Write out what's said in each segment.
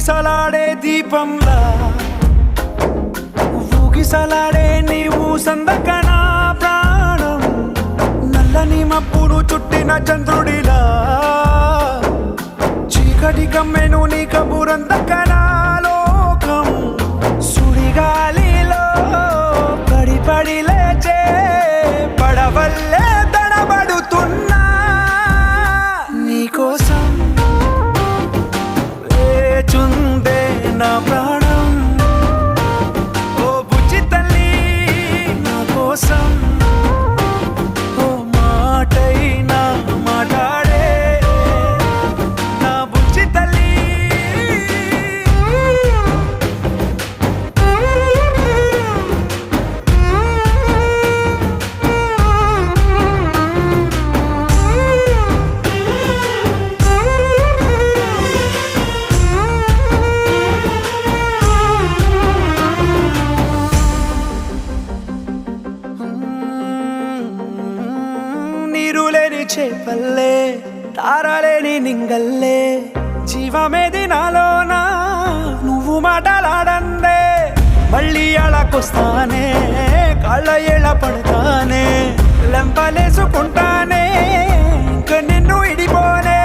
ఊగిసలాడే దీపంలా ఊగిసలాడే నీవు సందకనా ప్రాణం నల్లని మబ్బును చుట్టిన చంద్రుడిలా చీకటి కమ్మెను నీ కబురందకనా లోకం సుడిగాలిలో పడి పడి లేచే పడవల్లే తడబడుతున్నా నీకోసం వేచుందే నా ప్రాణం ఓ బుజ్జి తల్లి నా కోసం ఓ మాటైనా మాట్లాడే నా బుజ్జి తల్లి నీరులేని చేపల్లే తారలేని నింగల్లే జీవమేది నాలోనా నువ్వు మాటలాడందే మళ్ళీ అళకొస్తానే కాళ్ళ ఏళ్ళ పడతానే లెంపలేసుకుంటానే ఇంక నిన్ను ఇడిపోనే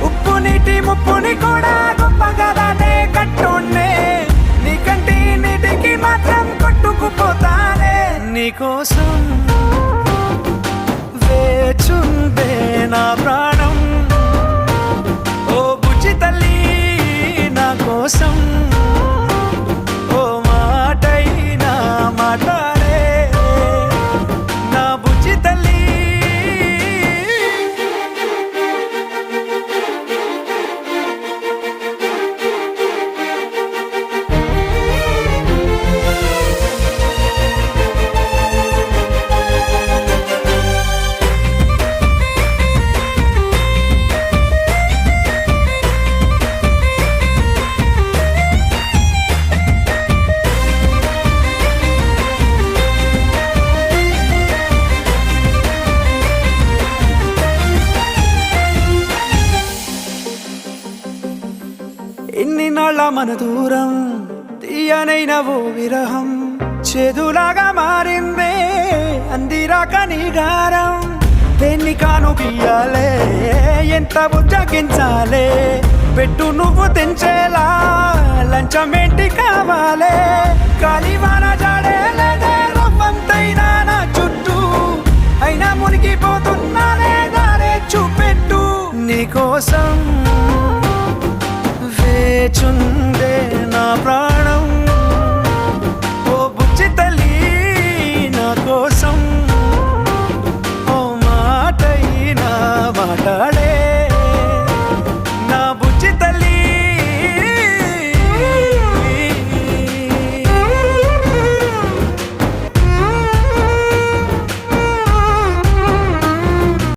ఉప్పు నీటి ముప్పుని కూడా గొప్పగా దాటే కట్టున్నే నీ కంటి నీటికి మాత్రం కొట్టుకుపోతానే నీకోసం వేచుందే నా ప్రాణం ఓ బుజ్జి తల్లి నా కోసం ఓ మాటైనా మాట్లాడే నా బుజ్జి తల్లి ఎన్ని నాళ్ళ మన దూరం తీయనైన ఓ విరహం చేదులాగా మారిందే అందిరాక నీ గారం దేన్ని కాను గీయాలే ఎంత బుజ్జగించాలే పెట్టు నువ్వు తెంచేలా లంచమేంటి కావాలే కాలివాన జాడేలేదే రవ్వంతైనా నా చుట్టూ అయినా మునిగిపోతున్నానే దారే చూపెట్టు నీకోసం వేచుందే నా ప్రాణం ఓ బుజ్జి తల్లి నా కోసం ఓ మాటైనా మాట్లాడే